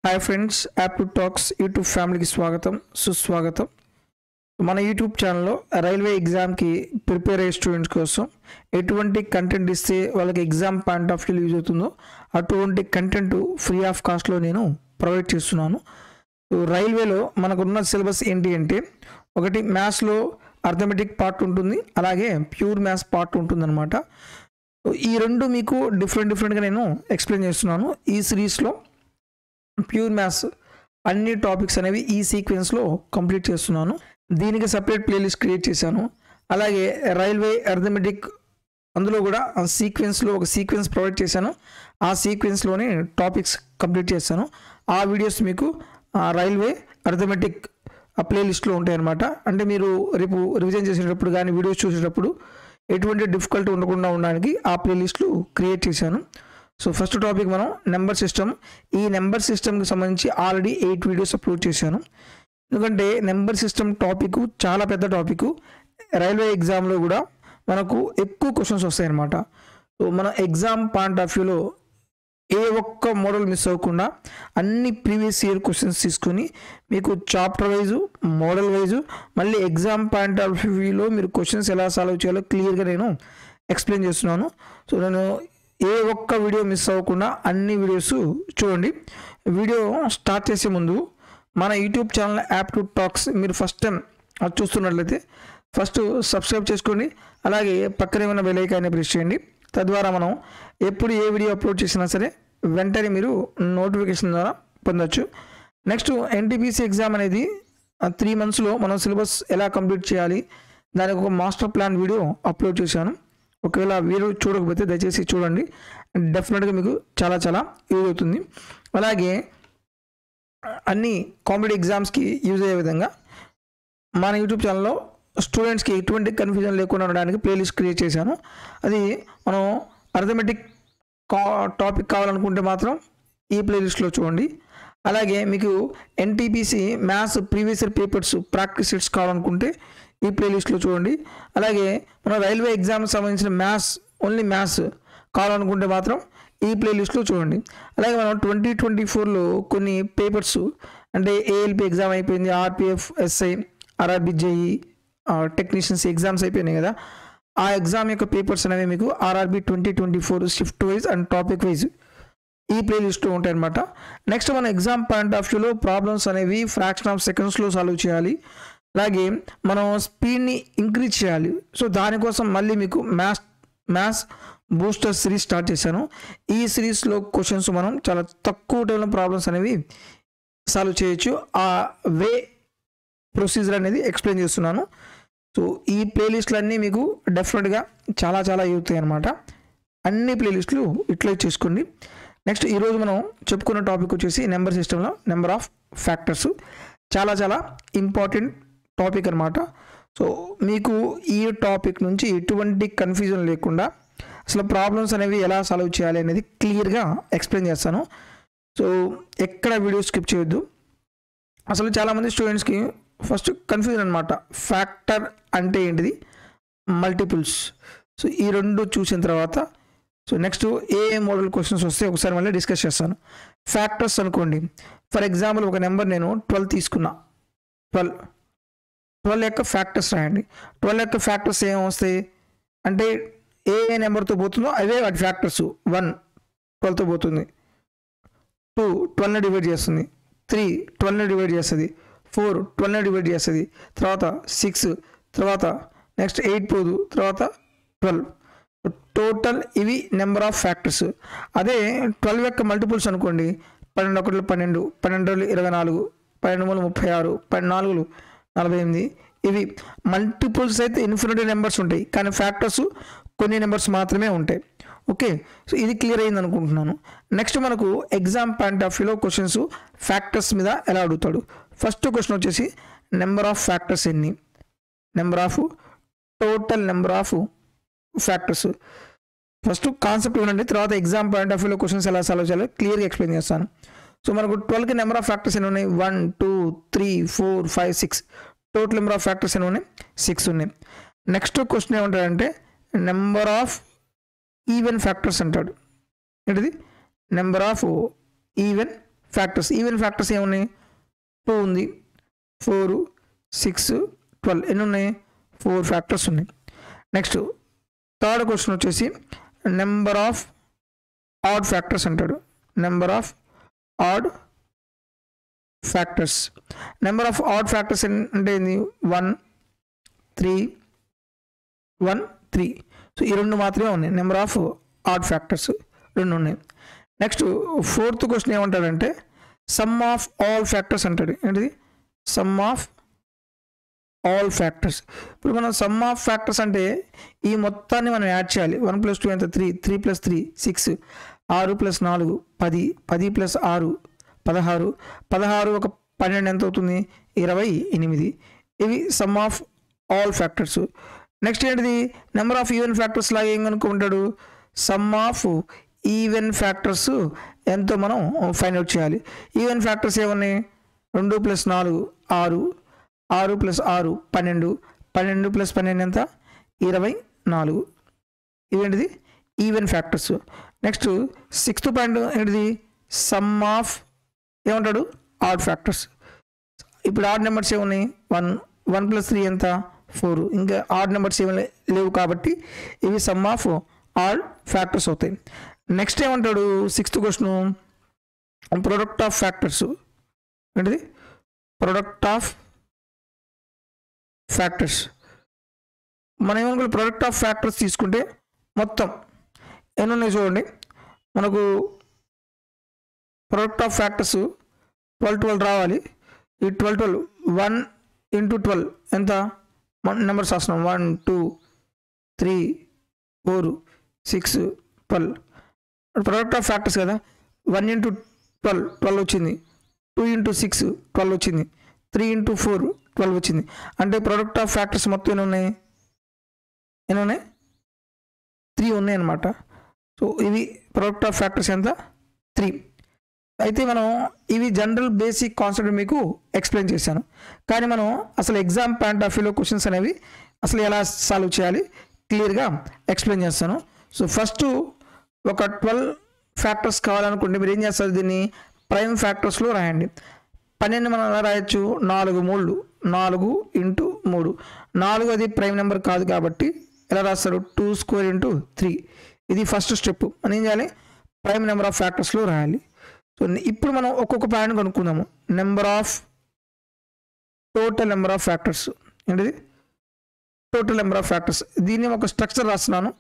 Hi friends, aptitude talks YouTube ఫ్యామిలీకి స్వాగతం సుస్వాగతం. మన యూట్యూబ్ ఛానల్లో రైల్వే ఎగ్జామ్కి ప్రిపేర్ అయ్యే స్టూడెంట్స్ కోసం ఎటువంటి కంటెంట్ ఇస్తే వాళ్ళకి exam point of view use అవుతుందో అటువంటి కంటెంట్ ఫ్రీ ఆఫ్ కాస్ట్లో నేను ప్రొవైడ్ చేస్తున్నాను. రైల్వేలో మనకున్న సిలబస్ ఏంటి అంటే, ఒకటి మ్యాథ్స్లో అర్థమెటిక్ పార్ట్ ఉంటుంది, అలాగే ప్యూర్ మ్యాథ్స్ పార్ట్ ఉంటుందన్నమాట. ఈ రెండు మీకు డిఫరెంట్గా నేను ఎక్స్ప్లెయిన్ చేస్తున్నాను. ఈ సిరీస్లో ప్యూర్ మ్యాథ్స్ అన్ని టాపిక్స్ అనేవి ఈ సీక్వెన్స్లో కంప్లీట్ చేస్తున్నాను. దీనికి సపరేట్ ప్లేలిస్ట్ క్రియేట్ చేశాను. అలాగే రైల్వే అర్థమెటిక్ అందులో కూడా ఆ సీక్వెన్స్లో ఒక సీక్వెన్స్ ప్రొవైడ్ చేశాను. ఆ సీక్వెన్స్లోనే టాపిక్స్ కంప్లీట్ చేశాను. ఆ వీడియోస్ మీకు రైల్వే అర్థమెటిక్ ఆ ప్లేలిస్ట్లో ఉంటాయన్నమాట. అంటే మీరు రేపు రివిజన్ చేసేటప్పుడు కానీ వీడియోస్ చూసేటప్పుడు ఎటువంటి డిఫికల్టీ ఉండకుండా ఉండడానికి ఆ ప్లేలిస్ట్లు క్రియేట్ చేశాను. సో ఫస్ట్ టాపిక్ మనం నెంబర్ సిస్టమ్. ఈ నెంబర్ సిస్టమ్కి సంబంధించి ఆల్రెడీ 8 వీడియోస్ అప్లోడ్ చేశాను. ఎందుకంటే నెంబర్ సిస్టమ్ టాపిక్ చాలా పెద్ద టాపిక్. రైల్వే ఎగ్జామ్లో కూడా మనకు ఎక్కువ క్వశ్చన్స్ వస్తాయన్నమాట. సో మన ఎగ్జామ్ పాయింట్ ఆఫ్ వ్యూలో ఏ ఒక్క మోడల్ మిస్ అవ్వకుండా అన్ని ప్రీవియస్ ఇయర్ క్వశ్చన్స్ తీసుకొని మీకు చాప్టర్ వైజు మోడల్ వైజు మళ్ళీ ఎగ్జామ్ పాయింట్ ఆఫ్ వ్యూలో మీరు క్వశ్చన్స్ ఎలా సాల్వ్ చేయాలో క్లియర్గా నేను ఎక్స్ప్లెయిన్ చేస్తున్నాను. సో నేను ఏ ఒక్క వీడియో మిస్ అవ్వకుండా అన్ని వీడియోస్ చూడండి. వీడియో స్టార్ట్ చేసే ముందు మన యూట్యూబ్ ఛానల్ యాప్టిట్యూడ్ టాక్స్ మీరు ఫస్ట్ టైం అది చూస్తున్నట్లయితే ఫస్ట్ సబ్స్క్రైబ్ చేసుకోండి. అలాగే పక్కనే ఉన్న బెల్ ఐకాన్ని ప్రెస్ చేయండి. తద్వారా మనం ఎప్పుడు ఏ వీడియో అప్లోడ్ చేసినా సరే వెంటనే మీరు నోటిఫికేషన్ ద్వారా పొందొచ్చు. నెక్స్ట్ ఎన్టీపీసీ ఎగ్జామ్ అనేది 3 monthsలో మనం సిలబస్ ఎలా కంప్లీట్ చేయాలి దానికి ఒక మాస్టర్ ప్లాన్ వీడియో అప్లోడ్ చేశాను. ఒకవేళ వీడియో చూడకపోతే దయచేసి చూడండి, డెఫినెట్గా మీకు చాలా యూజ్ అవుతుంది. అలాగే అన్ని కాంపిటేటివ్ ఎగ్జామ్స్కి యూజ్ అయ్యే విధంగా మన యూట్యూబ్ ఛానల్లో స్టూడెంట్స్కి ఎటువంటి కన్ఫ్యూజన్ లేకుండా ఉండడానికి ప్లేలిస్ట్ క్రియేట్ చేశాను. అది మనం అర్థమెటిక్ టాపిక్ కావాలనుకుంటే మాత్రం ఈ ప్లేలిస్ట్లో చూడండి. అలాగే మీకు NTPC maths previous year papers practice sets కావాలనుకుంటే ఈ ప్లేలిస్ట్లో చూడండి. అలాగే మన రైల్వే ఎగ్జామ్కి సంబంధించిన మ్యాథ్స్ ఓన్లీ మ్యాథ్స్ కావాలనుకుంటే మాత్రం ఈ ప్లేలిస్ట్లో చూడండి. అలాగే మనం 2024లో కొన్ని పేపర్స్ అంటే ఏఎల్పి ఎగ్జామ్ అయిపోయింది, RPF SI RRB JEE technicians exams అయిపోయినాయి కదా, ఆ ఎగ్జామ్ యొక్క పేపర్స్ అనేవి మీకు RRB 2024 shift wise and topic wise ఈ ప్లేలిస్ట్లో ఉంటాయి అన్నమాట. నెక్స్ట్ మన ఎగ్జామ్ పాయింట్ ఆఫ్ వ్యూలో ప్రాబ్లమ్స్ అనేవి ఫ్రాక్షన్ ఆఫ్ సెకండ్స్లో సాల్వ్ చేయాలి. అలాగే మనం స్పీడ్ని ఇంక్రీజ్ చేయాలి. సో దానికోసం మళ్ళీ మీకు మ్యాథ్స్ బూస్టర్ సిరీస్ స్టార్ట్ చేశాను. ఈ సిరీస్లో క్వశ్చన్స్ మనం చాలా తక్కువ టైంలో ప్రాబ్లమ్స్ అనేవి సాల్వ్ చేయొచ్చు. ఆ వే ప్రొసీజర్ అనేది ఎక్స్ప్లెయిన్ చేస్తున్నాను. సో ఈ ప్లేలిస్టులన్నీ మీకు డెఫినెట్గా చాలా యూజ్ అవుతాయి అన్నమాట. అన్ని ప్లేలిస్టులు ఇట్లా చేసుకోండి. నెక్స్ట్ ఈరోజు మనం చెప్పుకున్న టాపిక్ వచ్చేసి నెంబర్ సిస్టంలో నెంబర్ ఆఫ్ ఫ్యాక్టర్స్. చాలా ఇంపార్టెంట్ టాపిక్ అనమాట. సో మీకు ఈ టాపిక్ నుంచి ఎటువంటి కన్ఫ్యూజన్ లేకుండా అసలు ప్రాబ్లమ్స్ అనేవి ఎలా సాల్వ్ చేయాలి అనేది క్లియర్గా ఎక్స్ప్లెయిన్ చేస్తాను. సో ఎక్కడ వీడియో స్కిప్ చేయొద్దు. అసలు చాలామంది స్టూడెంట్స్కి ఫస్ట్ కన్ఫ్యూజన్ అనమాట, ఫ్యాక్టర్ అంటే ఏంటిది, మల్టిపుల్స్. సో ఈ రెండు చూసిన తర్వాత సో నెక్స్ట్ ఏ మోడల్ క్వశ్చన్స్ వస్తే ఒకసారి మళ్ళీ డిస్కస్ చేస్తాను. ఫ్యాక్టర్స్ అనుకోండి, ఫర్ ఎగ్జాంపుల్ ఒక నెంబర్ నేను 12 తీసుకున్నా. 12 యొక్క ఫ్యాక్టర్స్ రాయండి. 12 యొక్క ఫ్యాక్టర్స్ ఏం వస్తాయి అంటే ఏ నెంబర్తో పోతుందో అవే వాటి ఫ్యాక్టర్స్. 1 12తో పోతుంది, 2 12ని డివైడ్ చేస్తుంది, 3 12ని డివైడ్ చేస్తుంది, 4 12ని డివైడ్ చేస్తుంది, తర్వాత 6, తర్వాత నెక్స్ట్ 8 పోదు, తర్వాత 12. టోటల్ ఇవి నెంబర్ ఆఫ్ ఫ్యాక్టర్స్. అదే 12 యొక్క మల్టిపుల్స్ అనుకోండి, 12 1 12, 12 24, 12 36, 14 48. ఇవి మల్టిపుల్స్ అయితే ఇన్ఫినిటీ నెంబర్స్ ఉంటాయి, కానీ ఫ్యాక్టర్స్ కొన్ని నెంబర్స్ మాత్రమే ఉంటాయి. ఓకే, సో ఇది క్లియర్ అయింది అనుకుంటున్నాను. నెక్స్ట్ మనకు ఎగ్జామ్ పాయింట్ ఆఫ్ వ్యూలో క్వశ్చన్స్ ఫ్యాక్టర్స్ మీద ఎలా అడుగుతాడు. ఫస్ట్ క్వశ్చన్ వచ్చేసి నెంబర్ ఆఫ్ ఫ్యాక్టర్స్ ఎన్ని, total number of factors. First concept ఇవ్వండి, తర్వాత ఎగ్జామ్ పాయింట్ ఆఫ్ వ్యూలో క్వశ్చన్స్ ఎలా సాల్వ్ చేయాలో క్లియర్గా ఎక్స్ప్లెయిన్ చేస్తాను. సో మనకు 12కి నెంబర్ ఆఫ్ ఫ్యాక్టర్స్ ఎన్ని ఉన్నాయి, 1 2 3 4 5 6. టోటల్ నెంబర్ ఆఫ్ ఫ్యాక్టర్స్ ఎన్ని ఉన్నాయి, 6 ఉన్నాయి. నెక్స్ట్ క్వశ్చన్ ఏమంటాడంటే నెంబర్ ఆఫ్ ఈవెన్ ఫ్యాక్టర్స్ అంటాడు. ఏంటిది, number of even factors. Even factors ఏమున్నాయి? 2 ఉంది, 4, 6, 12 ఎన్ని ఉన్నాయి? 4 ఫ్యాక్టర్స్ ఉన్నాయి. నెక్స్ట్ థర్డ్ క్వశ్చన్ వచ్చేసి నెంబర్ ఆఫ్ ఆడ్ ఫ్యాక్టర్స్ అంటాడు. Number of odd factors. Number of odd factors అంటే ఏంది? 1, 3, 1, 3. సో ఈ రెండు మాత్రమే ఉన్నాయి. నెంబర్ ఆఫ్ ఆడ్ ఫ్యాక్టర్స్ రెండు ఉన్నాయి. నెక్స్ట్ ఫోర్త్ క్వశ్చన్ ఏమంటాడంటే సమ్ ఆఫ్ ఆల్ ఫ్యాక్టర్స్ అంటాడు. ఏంటిది? Sum of all factors. ఇప్పుడు మనం సమ్ ఆఫ్ ఫ్యాక్టర్స్ అంటే ఈ మొత్తాన్ని మనం యాడ్ చేయాలి. 1 + 2 ఎంత? 3, 3 + 3 6, 6 + 4 10, 10 + 6 16, 16 ఒక 12 ఎంత అవుతుంది? 28. ఇవి sum of all factors. Next ఏంటిది? నెంబర్ ఆఫ్ ఈవెన్ ఫ్యాక్టర్స్ లాగా ఏం కనుక్కుంటాడు? సమ్ ఆఫ్ ఈవెన్ ఫ్యాక్టర్స్ ఎంతో మనం ఫైండ్ అవుట్ చేయాలి. ఈవెన్ ఫ్యాక్టర్స్ ఏమన్నాయి? 2 + 4 6, 6 + 6 12, 12 + 12 ఎంత? 24. ఇవేంటిది? Even factors. Next sixth point ఏంటిది? సమ్ ఆఫ్ ఏమంటాడు? Odd factors. ఇప్పుడు ఆడ్ నెంబర్స్ ఏమున్నాయి? 1, 1 + 3 ఎంత? 4. ఇంకా ఆడ్ నెంబర్స్ ఏమి లేవు కాబట్టి ఇవి సమ్ ఆఫ్ ఆడ్ ఫ్యాక్టర్స్ అవుతాయి. నెక్స్ట్ ఏమంటాడు? Sixth question product of factors. ఏంటిది? Product of factors. మనం ఏమనుకోవాలి? ప్రొడక్ట్ ఆఫ్ ఫ్యాక్టర్స్ తీసుకుంటే మొత్తం ఎన్ని ఉన్నాయి చూడండి. మనకు ప్రొడక్ట్ ఆఫ్ ఫ్యాక్టర్స్ 12 12 రావాలి. ఈ 12 12 1 × 12 ఎంత? నెంబర్స్ రాస్తున్నాం. 1 2 3 4 6 12. ప్రొడక్ట్ ఆఫ్ ఫ్యాక్టర్స్ కదా. 1 × 12 12 వచ్చింది. 2 × 6 12 వచ్చింది. 3 × 4 12 వచ్చింది. అంటే ప్రొడక్ట్ ఆఫ్ ఫ్యాక్టర్స్ మొత్తం ఎన్ని ఉన్నాయి? 3 ఉన్నాయి అన్నమాట. సో ఇవి ప్రొడక్ట్ ఆఫ్ ఫ్యాక్టర్స్ ఎంత? 3. అయితే మనం ఇవి జనరల్ బేసిక్ కాన్సెప్ట్ మీకు ఎక్స్ప్లెయిన్ చేశాను. కానీ మనం అసలు ఎగ్జామ్ పాయింట్ ఆఫ్ వ్యూలో క్వశ్చన్స్ అనేవి అసలు ఎలా సాల్వ్ చేయాలి క్లియర్గా ఎక్స్ప్లెయిన్ చేస్తాను. సో ఫస్ట్ ఒక 12 ఫ్యాక్టర్స్ కావాలనుకుంటే మీరు ఏం చేస్తారు? దీన్ని ప్రైమ్ ఫ్యాక్టర్స్లో రాయండి. 12 మనం ఎలా రాయొచ్చు? 4 3 4 × 3. 4 అది ప్రైమ్ నెంబర్ కాదు కాబట్టి ఎలా రాస్తారు? 2² × 3. ఇది ఫస్ట్ స్టెప్. మనం ఏం చేయాలి? ప్రైమ్ నెంబర్ ఆఫ్ ఫ్యాక్టర్స్లో రాయాలి. సో ఇప్పుడు మనం ఒక్కొక్క పాయింట్ కనుక్కుందాము. Number of total number of factors. ఏంటిది? Total number of factors. దీన్ని ఒక స్ట్రక్చర్ రాస్తున్నాను.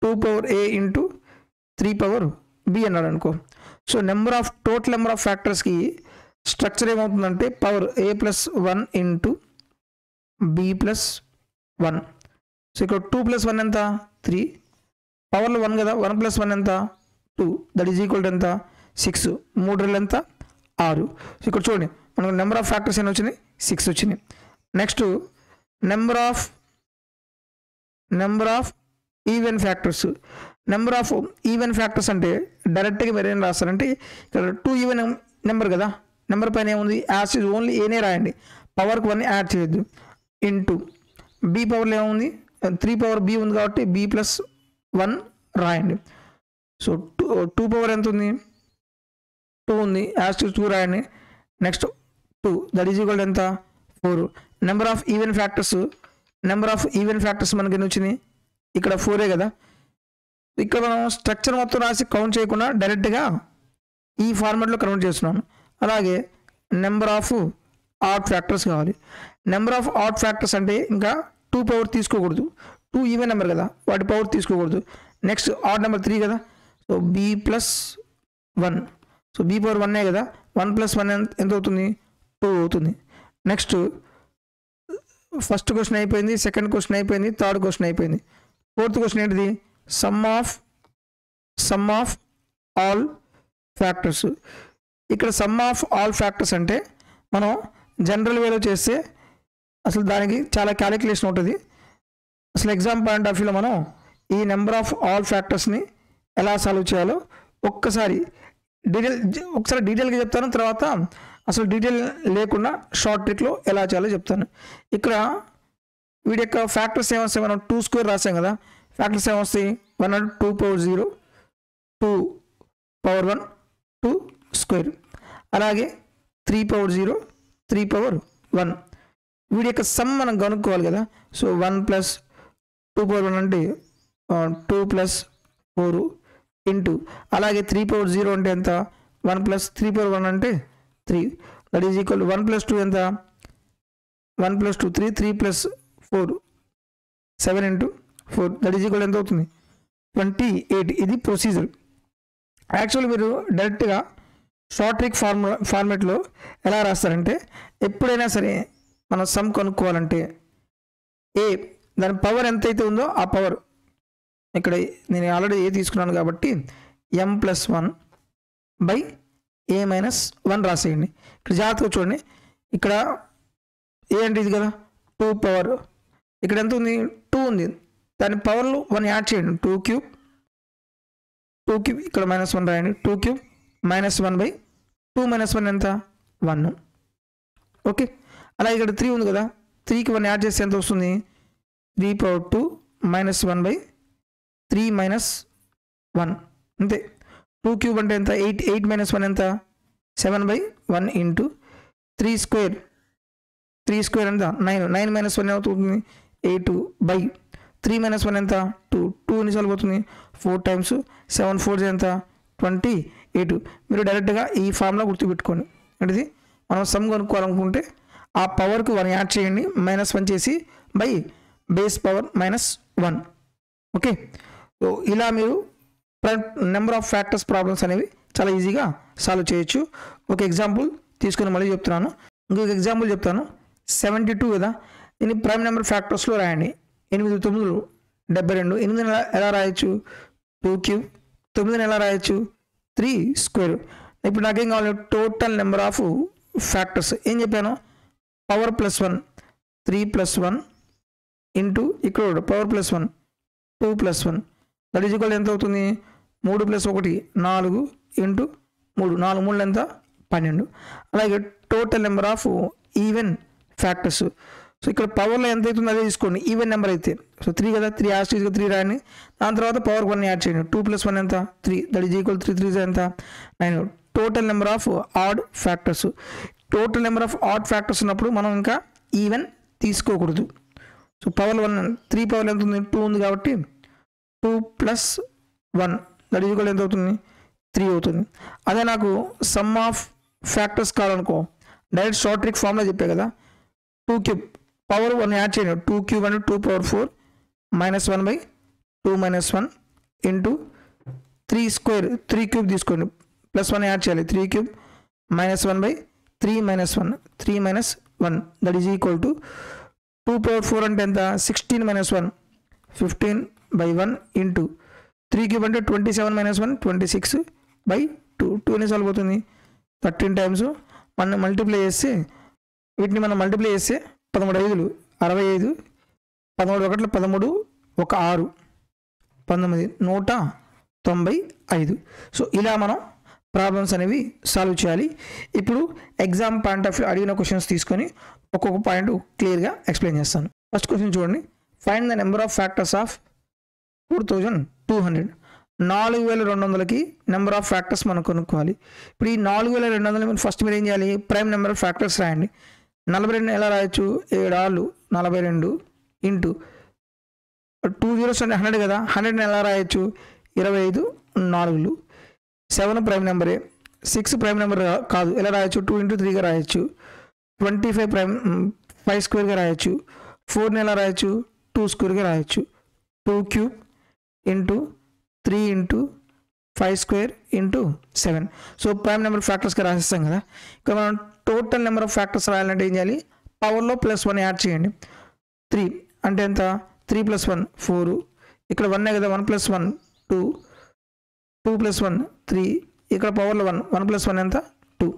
2⁴ × 3⁴b అన్నాడు అనుకో. So number of total number of ఫ్యాక్టర్స్కి స్ట్రక్చర్ ఏమవుతుందంటే పవర్ a + 1 × b + 1. సో ఇక్కడ 2 + 1 ఎంత? 3. పవర్లో 1 కదా. 1 + 1 ఎంత? 2. దట్ ఈజ్ ఈక్వల్ టు ఎంత? 6. 3 ఎంత? 6. సో ఇక్కడ చూడండి మనకు నెంబర్ ఆఫ్ ఫ్యాక్టర్స్ ఎన్ని వచ్చినాయి? 6 వచ్చినాయి. Next number of even factors. Number of even factors అంటే డైరెక్ట్గా మీరు ఏం రాస్తారంటే ఇక్కడ 2 ఈవెన్ నెంబర్ కదా. నెంబర్ పైన ఏముంది? యాజ్ ఇస్ ఓన్లీ ఏనే రాయండి. పవర్కి 1 యాడ్ చేయొద్దు. ఇంటూ బి పవర్లో ఏముంది? 3⁴b ఉంది కాబట్టి b + 1 రాయండి. సో 2 పవర్ ఎంత ఉంది? 2 ఉంది. యాజ్ టు 2 రాయండి. నెక్స్ట్ 2 దట్ ఈజ్ ఈక్వల్ ఎంత? 4. నెంబర్ ఆఫ్ ఈవెన్ ఫ్యాక్టర్స్ మనకి ఎన్ని వచ్చినాయి? ఇక్కడ 4 కదా. ఇక్కడ మనం స్ట్రక్చర్ మొత్తం రాసి కౌంట్ చేయకుండా డైరెక్ట్గా ఈ ఫార్మాట్లో కౌంట్ చేస్తున్నాను. అలాగే నెంబర్ ఆఫ్ ఆడ్ ఫ్యాక్టర్స్ కావాలి. నెంబర్ ఆఫ్ ఆడ్ ఫ్యాక్టర్స్ అంటే ఇంకా 2 పవర్ తీసుకోకూడదు. 2 ఈవెన్ నెంబర్ కదా, వాటి పవర్ తీసుకోకూడదు. నెక్స్ట్ ఆడ్ నెంబర్ 3 కదా. So b + 1. So b power 1 కదా. 1 + 1 ఎంత అవుతుంది? 2 అవుతుంది. నెక్స్ట్ ఫస్ట్ క్వశ్చన్ అయిపోయింది. సెకండ్ క్వశ్చన్ అయిపోయింది. థర్డ్ క్వశ్చన్ అయిపోయింది. ఫోర్త్ క్వశ్చన్ ఏంటిది? Sum of all factors. ఇక్కడ సమ్ ఆఫ్ ఆల్ ఫ్యాక్టర్స్ అంటే మనం జనరల్ వేలో చేస్తే అసలు దానికి చాలా క్యాలిక్యులేషన్ ఉంటుంది. అసలు ఎగ్జామ్ పాయింట్ ఆఫ్ వ్యూలో మనం ఈ నెంబర్ ఆఫ్ ఆల్ ఫ్యాక్టర్స్ని ఎలా సాల్వ్ చేయాలో ఒకసారి డీటెయిల్గా చెప్తాను. తర్వాత అసలు డీటెయిల్ లేకుండా షార్ట్ ట్రిక్లో ఎలా చేయాలో చెప్తాను. ఇక్కడ వీడి యొక్క ఫ్యాక్టర్స్ ఏమొస్తాయి? మనం 2² రాసాం కదా. ఫ్యాక్టర్స్ ఏమొస్తాయి? 1 2 ⁴ 0 2 ⁴ 1 2². అలాగే 3 పవర్ 0 3 పవర్ 1 వీడి యొక్క సమ్ మనం కనుక్కోవాలి కదా. సో 1 ప్లస్ 2 పవర్ 1 అంటే 2 ప్లస్ 4 ఇంటూ అలాగే 3 పవర్ 0 అంటే ఎంత 1 ప్లస్ 3 పవర్ 1 అంటే 3 దట్ ఈజ్ ఈక్వల్ 1 ప్లస్ 2 ఎంత 1 plus 2 3 3 plus 4 7 into 4 that is equal ఎంత అవుతుంది 28. ఇది ప్రొసీజర్. యాక్చువల్లీ మీరు డైరెక్ట్గా షార్ట్ ట్రిక్ ఫార్మేట్లో ఎలా రాస్తారంటే ఎప్పుడైనా సరే మన సమ్ కనుక్కోవాలంటే దాని పవర్ ఎంతైతే ఉందో ఆ పవర్ ఇక్కడ నేను ఆల్రెడీ తీసుకున్నాను కాబట్టి m+1 బై a-1 రాసేయండి. ఇక్కడ జాగ్రత్తగా చూడండి. ఇక్కడ ఏ అంటే ఇది కదా 2 పవర్ ఇక్కడ ఎంత ఉంది 2 ఉంది. దాని పవర్లో 1 యాడ్ చేయండి 2 క్యూబ్ ఇక్కడ -1 రాయండి 2 క్యూబ్ -1 బై 2 -1 ఎంత 1. ఓకే అలా ఇక్కడ 3 ఉంది కదా 3కి 1 యాడ్ చేస్తే ఎంత వస్తుంది 3 పవర్ 2 -1 బై 3 -1 అంతే. 2 క్యూబ్ అంటే ఎంత 8 -1 ఎంత 7 బై 1 ఇంటూ 3 స్క్వేర్ ఎంత 9 -1 అవుతుంది 8 బై 3 -1 ఎంత 2 ఎన్నిసార్లు పోతుంది 4 టైమ్స్ 7 4 ఎంత 28. మీరు డైరెక్ట్గా ఈ ఫార్ములా గుర్తుపెట్టుకోండి. అంటే మనం సమ్ కనుక్కోవాలనుకుంటే ఆ పవర్కి 1 యాడ్ చేయండి -1 చేసి by base power -1. Okay so ఇలా మీరు నెంబర్ ఆఫ్ ఫ్యాక్టర్స్ ప్రాబ్లమ్స్ అనేవి చాలా ఈజీగా సాల్వ్ చేయొచ్చు. ఒక ఎగ్జాంపుల్ తీసుకుని మళ్ళీ చెప్తున్నాను. ఇంకొక ఎగ్జాంపుల్ చెప్తాను. 72 కదా దీన్ని ప్రైమ్ నెంబర్ ఫ్యాక్టర్స్లో రాయండి. 8 9 72 8 ఎలా రాయొచ్చు 2 క్యూబ్ 9 ఎలా రాయొచ్చు 3 స్క్వేర్. ఇప్పుడు నాకేం కావాలి టోటల్ నెంబర్ ఆఫ్ ఫ్యాక్టర్స్ ఏం చెప్పాను పవర్ +1 3 + 1 ఇంటూ ఇక్కడ పవర్ +1 2 + 1 దట్ ఈజ్ ఈక్వల్ ఎంత అవుతుంది 3 + 1 4 ఇంటూ 3 4 3 ఎంత 12. అలాగే total number of even factors. So ఇక్కడ పవర్లో ఎంత అవుతుందో అదే తీసుకోండి ఈవెన్ నెంబర్ అయితే. సో 3 కదా 3 యాస్టీస్గా 3 రాయండి. దాని తర్వాత పవర్ 1 యాడ్ చేయండి 2 + 1 ఎంత 3 దట్ ఈజ్ ఈక్వల్ 3 3 ఎంత 9. Total number of odd factors. Total number of odd factors ఉన్నప్పుడు మనం ఇంకా ఈవెన్ తీసుకోకూడదు. సో పవర్ 1 3 పవర్ ఎంత ఉంది 2 ఉంది కాబట్టి 2 + 1 దట్ ఈజ్ ఈక్వల్ ఎంత అవుతుంది 3 అవుతుంది. అదే నాకు సమ్ ఆఫ్ ఫ్యాక్టర్స్ కావాలనుకో డైరెక్ట్ షార్ట్ ట్రిక్ ఫార్ములా చెప్పే కదా 2 క్యూబ్ పవర్ 1 యాడ్ చేయండి 2 క్యూబ్ అంటే 2 power 4 -1 by 2 -1 into 3 square 3 cube తీసుకోండి +1 యాడ్ చేయాలి 3 cube -1 by 3 -1 3 -1 that is equal to 2 power 4 అంటే ఎంత 16 -1 15 బై 1 ఇంటూ 3 క్యూబ్ అంటే 27 -1 26 బై 2 ఎన్నిసార్లు పోతుంది 13 టైమ్స్ మనం మల్టిప్లై చేస్తే వీటిని మనం మల్టిప్లై చేస్తే 13 5 65 13 1 13 1 6 19 195. సో ఇలా మనం ప్రాబ్లమ్స్ అనేవి సాల్వ్ చేయాలి. ఇప్పుడు ఎగ్జామ్ పాయింట్ ఆఫ్ వ్యూ అడిగిన క్వశ్చన్స్ తీసుకొని ఒక్కొక్క పాయింట్ క్లియర్గా ఎక్స్ప్లెయిన్ చేస్తాను. ఫస్ట్ క్వశ్చన్ చూడండి. Find the number of factors of 4200. 4200కి నెంబర్ ఆఫ్ ఫ్యాక్టర్స్ మనం కొనుక్కోవాలి. ఇప్పుడు ఈ 4200 ఫస్ట్ మీరు ఏం చేయాలి ప్రైమ్ నెంబర్ ఆఫ్ ఫ్యాక్టర్స్ రాయండి. 42 ఎలా రాయొచ్చు 7 42 ఇంటూ 2 zeros అంటే 100 కదా 100 ఎలా రాయొచ్చు 25 4. 7 ప్రైమ్ నెంబరే 6 ప్రైమ్ నెంబర్ కాదు ఎలా రాయొచ్చు 2 × 3గా రాయొచ్చు. 25 ప్రైమ్ 5 స్క్వేర్గా రాయొచ్చు. 4 ఎలా రాయొచ్చు 2 స్క్వేర్గా రాయొచ్చు. 2 cube into 3 into 5 square into 7. So prime number ఫ్యాక్టర్స్గా రాసేస్తాం కదా. ఇక్కడ మనం టోటల్ నెంబర్ ఆఫ్ ఫ్యాక్టర్స్ రాయాలంటే ఏం చేయాలి పవర్లో +1 యాడ్ చేయండి 3 అంటే ఎంత 3 + 1 4 ఇక్కడ 1 కదా 1 + 1 2 2 + 1 3 ఇక్కడ పవర్లో 1 + 1 ఎంత 2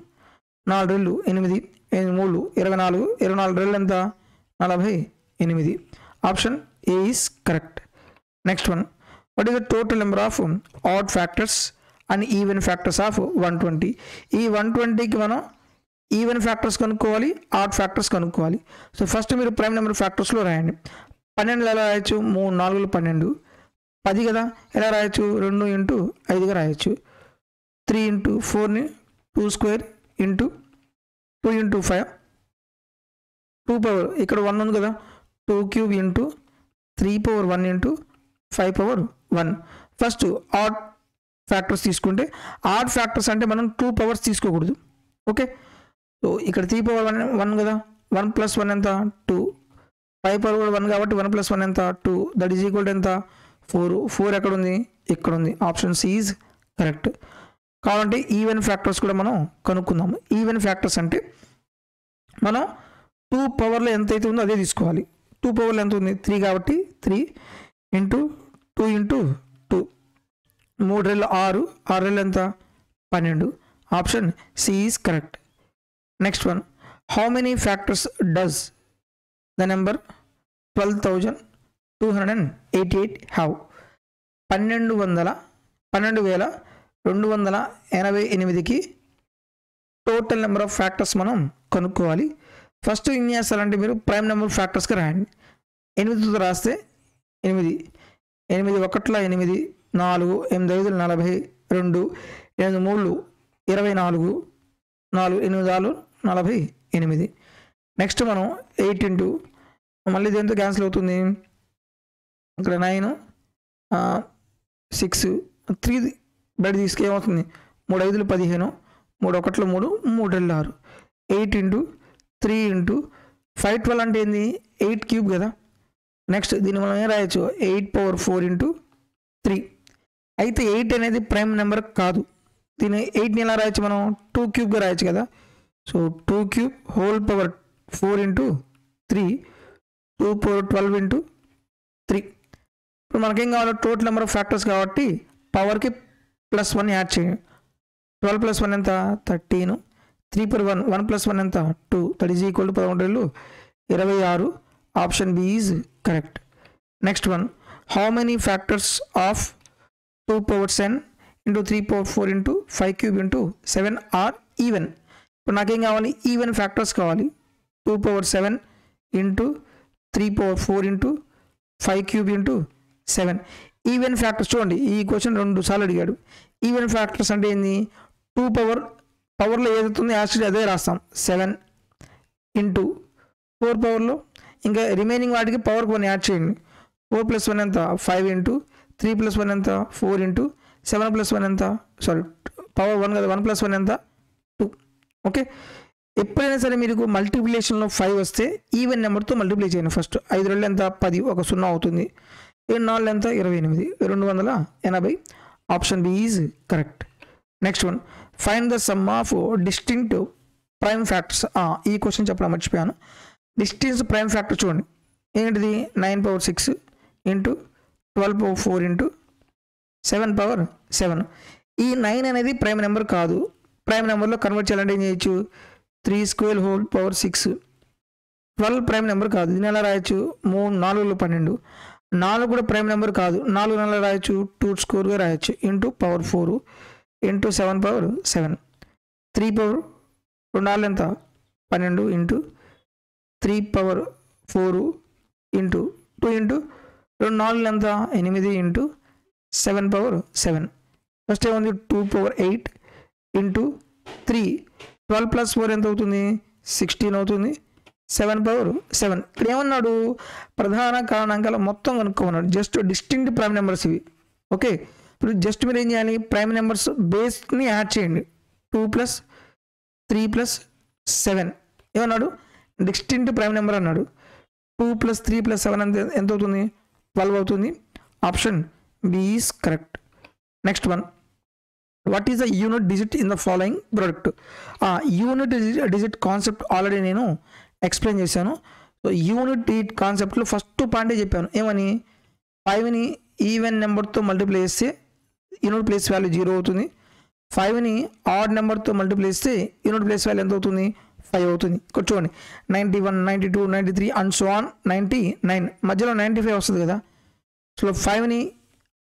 4 2 8 3 24 24 2 ఎంత 48. Option A is correct. Next one what is the total number of odd factors and even factors of 120. ఈ 120కి మనం ఈవెన్ ఫ్యాక్టర్స్ కనుక్కోవాలి ఆడ్ ఫ్యాక్టర్స్ కనుక్కోవాలి. సో ఫస్ట్ మీరు ప్రైమ్ నెంబర్ ఫ్యాక్టర్స్లో రాయండి. 12 ఎలా రాయొచ్చు 3 4 12 10 కదా ఎలా రాయొచ్చు 2 × 5గా రాయొచ్చు. 3 × 4ని 2 స్క్వేర్ ఇంటూ 2 ఇంటూ 5 2 పవర్ ఇక్కడ 1 ఉంది కదా 2 cube into 3 power 1 into 5 power 1. First add factors తీసుకుంటే ఆడ్ ఫ్యాక్టర్స్ అంటే మనం 2 పవర్స్ తీసుకోకూడదు. ఓకే, సో ఇక్కడ 3 పవర్ 1 కదా 1 ప్లస్ 1 ఎంత 2, 5 పవర్ కూడా 1 కాబట్టి 1 ప్లస్ 1 ఎంత 2, దట్ ఈజ్ ఈక్వల్ టు ఎంత 4 ఎక్కడ ఉంది ఇక్కడ ఉంది. Option C is correct. కాబట్టి ఈవెన్ ఫ్యాక్టర్స్ కూడా మనం కనుక్కుందాము. ఈవెన్ ఫ్యాక్టర్స్ అంటే మనం 2 పవర్లో ఎంత అయితే ఉందో అదే తీసుకోవాలి. 2 పవర్లో ఎంత ఉంది 3 కాబట్టి 3 ఇంటూ 2 ఇంటూ 2 3 రెళ్ళు 6, 6 రెళ్ళు ఎంత 12. Option C is correct. Next one, how many factors does the number 12,288 have? 12,288కి టోటల్ నెంబర్ ఆఫ్ ఫ్యాక్టర్స్ మనం కనుక్కోవాలి. ఫస్ట్ ఏం చేస్తారంటే మీరు ప్రైమ్ నెంబర్ ఫ్యాక్టర్స్కి రాయండి. 8తో రాస్తే 8, 8 1 8, 4 8 5 42, 8 3 24, 4 8 48. నెక్స్ట్ మనం 8 ఇంటూ మళ్ళీ దేంతో క్యాన్సిల్ అవుతుంది ఇక్కడ 9 6 3 బయట తీసుకు ఏమవుతుంది 3 5 15, 3 1 3, 3 2 6. 8 ఇంటూ 3 ఇంటూ 5 12 అంటే ఏంది 8 క్యూబ్ కదా. నెక్స్ట్ దీన్ని మనం ఏం రాయొచ్చు 8 పవర్ 4 ఇంటూ 3. అయితే 8 అనేది ప్రైమ్ నెంబర్ కాదు. దీన్ని 8ని ఎలా రాయొచ్చు మనం 2 క్యూబ్గా రాయొచ్చు కదా. So 2 cube whole power 4 into 3, 2 power 12 into 3. ఇప్పుడు మనకేం కావాలి టోటల్ నెంబర్ ఆఫ్ ఫ్యాక్టర్స్ కాబట్టి పవర్కి +1 యాడ్ చేయండి. 12 + 1 ఎంత 13, 3 పవర్ 1 1 + 1 ఎంత 2, that is equal to 11 26. Option B is correct. Next one, how many factors of 2 power 10 into 3 power 4 into 5 cube into 7 are even? ఇప్పుడు నాకేం కావాలి ఈవెన్ ఫ్యాక్టర్స్ కావాలి. 2 power 7 into 3 power 4 into 5 cube into 7. Even factors చూడండి, ఈ question 2 సార్లు అడిగాడు. Even factors అంటే ఏంది 2 పవర్లో ఏదవుతుంది యాక్చువల్లీ అదే రాస్తాం. 7 ఇంటూ 4 పవర్లో ఇంకా రిమైనింగ్ వాటికి పవర్ 1 యాడ్ చేయండి. 4 + 1 ఎంత 5 ఇంటూ 3 + 1 ఎంత 4 ఇంటూ 7 + 1 ఎంత పవర్ 1 కదా 1 + 1 ఎంత 2. ఓకే, ఎప్పుడైనా సరే మీకు మల్టిప్లికేషన్లో 5 వస్తే ఈవెన్ నెంబర్తో మల్టిప్లై చేయండి. ఫస్ట్ 5 2 ఎంత 10, 1 0 అవుతుంది. 7 4 ఎంత 28, 280. Option B is correct. Next one, find the sum of distinct prime factors. ఈ క్వశ్చన్ చెప్పడం మర్చిపోయాను. డిస్టింక్ట్ ప్రైమ్ ఫ్యాక్టర్ చూడండి ఏంటిది 9 power 6 into 12 power 4 into 7 power 7. ఈ 9 అనేది ప్రైమ్ నెంబర్ కాదు. ప్రైమ్ నెంబర్లో కన్వర్ట్ చేయాలంటే ఏం చేయొచ్చు 3 square whole power 6. 12 prime number కాదు, దీని ఎలా రాయొచ్చు 3 4 12. 4 కూడా ప్రైమ్ నెంబర్ కాదు, 4 నెల రాయొచ్చు 2 స్క్వేర్గా రాయొచ్చు into power 4 into 7 power 7. 3 power 2 4 ఎంత 12 ఇంటూ 3 పవర్ 4 ఇంటూ 2 ఇంటూ 2 4 ఎంత 8 ఇంటూ 7 పవర్ 7. ఫస్ట్ ఏముంది 2 పవర్ 8 ఇంటూ 3, 12 + 4 ఎంత అవుతుంది 16 అవుతుంది. 7 పవర్ 7. ఇక్కడ ఏమన్నాడు ప్రధాన కారణాంకాల మొత్తం కనుక్కోమన్నాడు. జస్ట్ డిస్టింక్ట్ ప్రైమ్ నెంబర్స్ ఇవి. ఓకే, ఇప్పుడు జస్ట్ మీరు ఏం చేయాలి ప్రైమ్ నెంబర్స్ బేస్ని యాడ్ చేయండి. 2 + 3 + 7 ఏమన్నాడు డిస్టింక్ట్ ప్రైమ్ నెంబర్ అన్నాడు. 2 + 3 + 7 ఎంత అవుతుంది 12 అవుతుంది. Option B is correct. Next one, what is the unit digit in the following product? Unit digit concept already నేను ఎక్స్ప్లెయిన్ చేశాను. సో యూనిట్ డిజిట్ కాన్సెప్ట్లో ఫస్ట్ పాయింటే చెప్పాను ఏమని 5ని ఈవెన్ నెంబర్తో మల్టిప్లై చేస్తే యూనిట్ ప్లేస్ వాల్యూ 0 అవుతుంది. 5ని ఆడ్ నెంబర్తో మల్టిప్లై చేస్తే యూనిట్ ప్లేస్ వాల్యూ ఎంత అవుతుంది 5 అవుతుంది. ఇక్కడ చూడండి 91 92 93 అండ్ సో ఆన్ 99 మధ్యలో 95 వస్తుంది కదా. సో 5ని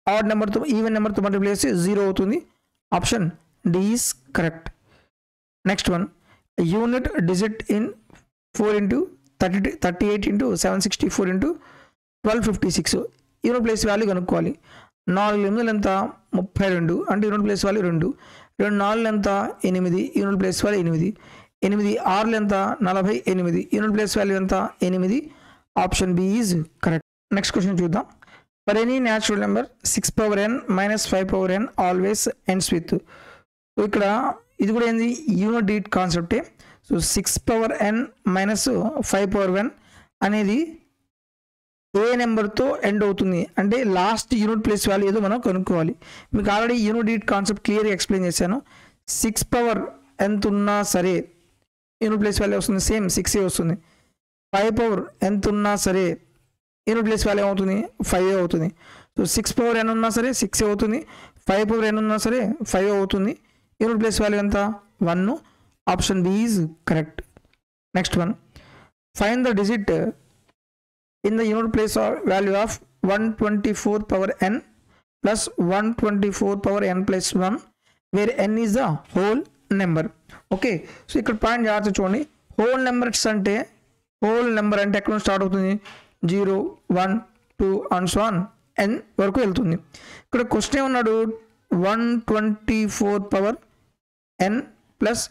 ఆడ్ నెంబర్తో ఈవెన్ నెంబర్తో మల్టిప్లై చేస్తే 0 అవుతుంది. Option D is correct. Next one, unit digit in 4 into 38 into 764 into 1256 unit place value కనుక్కోవాలి. 4 8 ఎంత 32 అంటే యూనిట్ ప్లేస్ వాల్యూ 2. ఇక్కడ 4 ఎంత 8 యూనిట్ ప్లేస్ వాల్యూ 8 8 6 ఎంత 48 యూనిట్ ప్లేస్ వాల్యూ ఎంత 8 option B is correct next question చూద్దాం for any natural number 6 power n minus 5 power n always ends with ఇక్కడ ఇది కూడా ఏంది యూనిట్ డిజిట్ కాన్సెప్టే so 6 power n minus 5 power n అనేది ఏ నెంబర్తో ఎండ్ అవుతుంది అంటే లాస్ట్ యూనిట్ ప్లేస్ వాల్యూ ఏదో మనం కనుక్కోవాలి మీకు ఆల్రెడీ యూనిట్ డిజిట్ కాన్సెప్ట్ క్లియర్గా ఎక్స్ప్లెయిన్ చేశాను 6 power ఎంత ఉన్నా సరే యూనిట్ ప్లేస్ వాల్యూ వస్తుంది సేమ్ 6 వస్తుంది 5 power ఎంత ఉన్నా సరే యూనిట్ ప్లేస్ వాల్యూ ఏమవుతుంది 5 అవుతుంది సో 6 power n ఉన్నా సరే 6 అవుతుంది 5 power n ఉన్నా సరే 5 అవుతుంది యూనిట్ ప్లేస్ వాల్యూ ఎంత 1 option B is correct next one find the digit in the unit place value of 124 power n plus 124 power n plus 1 where n is the whole number okay so ఇక్కడ point జాగ్రత్త చూడండి whole numbers అంటే whole number అంటే ఎక్కడ start అవుతుంది 0 1 2 and so on n వరకు వెళ్తుంది ఇక్కడ క్వశ్చన్ ఏమన్నాడు 124 power n plus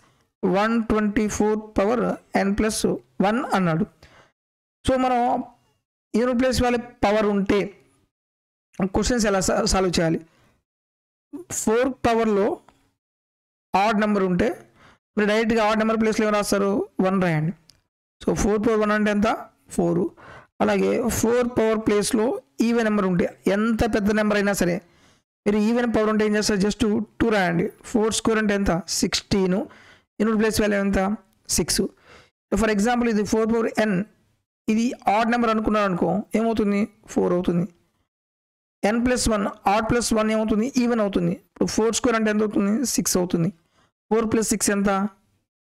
124 power n plus 1 అన్నాడు సో మనం యూనిట్ ప్లేస్ వాల్యూ పవర్ ఉంటే క్వశ్చన్స్ ఎలా సాల్వ్ చేయాలి 4 పవర్లో ఆడ్ నెంబర్ ఉంటే మీరు డైరెక్ట్గా ఆడ్ నెంబర్ ప్లేస్లో ఏమి రాస్తారు 1 రాయండి సో 4 power 1 అంటే ఎంత 4 అలాగే 4 పవర్ ప్లేస్లో ఈవెన్ నెంబర్ ఉంటే ఎంత పెద్ద నెంబర్ అయినా సరే మీరు ఈవెన్ పవర్ ఉంటే ఏం చేస్తారు జస్ట్ 2 రాయండి 4 స్క్వేర్ అంటే ఎంత 16 యూనిట్ ప్లేస్ వాల్యూ ఎంత 6 ఫర్ ఎగ్జాంపుల్ ఇది 4 power n ఇది ఆడ్ నెంబర్ అనుకున్నారు అనుకో ఏమవుతుంది 4 అవుతుంది n ప్లస్ 1 ఆడ్ ప్లస్ 1 ఏమవుతుంది ఈవెన్ అవుతుంది ఇప్పుడు 4 స్క్వేర్ అంటే ఎంత అవుతుంది 6 అవుతుంది 4 ప్లస్ 6 ఎంత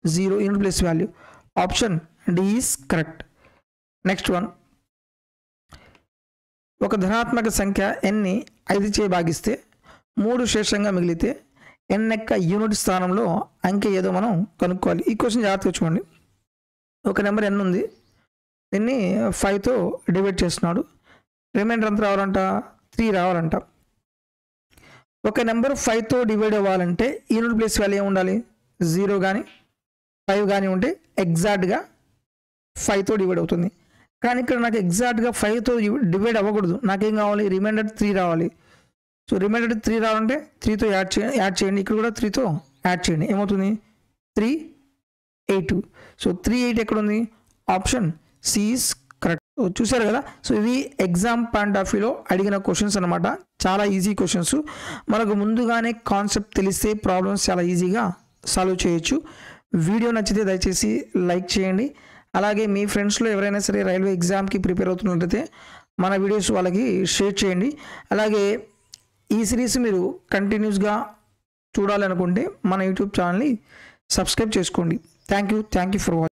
0 unit place value option D is correct next one ఒక ధనాత్మక సంఖ్య n ని 5 చే భాగిస్తే 3 శేషంగా మిగిలితే n యొక్క యూనిట్ స్థానంలో అంకె ఏదో మనం కనుక్కోవాలి ఈ క్వశ్చన్ జాగ్రత్తగా చూడండి ఒక నెంబర్ n ఉంది దీన్ని 5తో డివైడ్ చేస్తున్నాడు రిమైండర్ ఎంత రావాలంట 3 రావాలంట ఒక నెంబర్ 5తో డివైడ్ అవ్వాలంటే యూనిట్ ప్లేస్ వాల్యూ ఏమి ఉండాలి 0 కానీ 5 కానీ ఉంటే ఎగ్జాక్ట్గా 5తో డివైడ్ అవుతుంది కానీ ఇక్కడ నాకు ఎగ్జాక్ట్గా 5తో డివైడ్ అవ్వకూడదు నాకేం కావాలి రిమైండర్ 3 రావాలి సో రిమైండర్ 3 రావాలంటే 3తో యాడ్ చేయండి ఇక్కడ కూడా 3తో యాడ్ చేయండి ఏమవుతుంది 3 8 సో 3 8 ఎక్కడ ఉంది ఆప్షన్ సి ఈస్ కరెక్ట్ చూసారు కదా సో ఇవి ఎగ్జామ్ పాయింట్ ఆఫ్ వ్యూలో అడిగిన క్వశ్చన్స్ అనమాట చాలా ఈజీ క్వశ్చన్స్ మనకు ముందుగానే కాన్సెప్ట్ తెలిస్తే ప్రాబ్లమ్స్ చాలా ఈజీగా సాల్వ్ చేయొచ్చు వీడియో నచ్చితే దయచేసి లైక్ చేయండి అలాగే మీ ఫ్రెండ్స్లో ఎవరైనా సరే రైల్వే ఎగ్జామ్కి ప్రిపేర్ అవుతున్నట్లయితే మన వీడియోస్ వాళ్ళకి షేర్ చేయండి అలాగే ఈ సిరీస్ మీరు కంటిన్యూస్గా చూడాలనుకుంటే మన యూట్యూబ్ ఛానల్ని సబ్స్క్రైబ్ చేసుకోండి థ్యాంక్ యూ ఫర్ వాచింగ్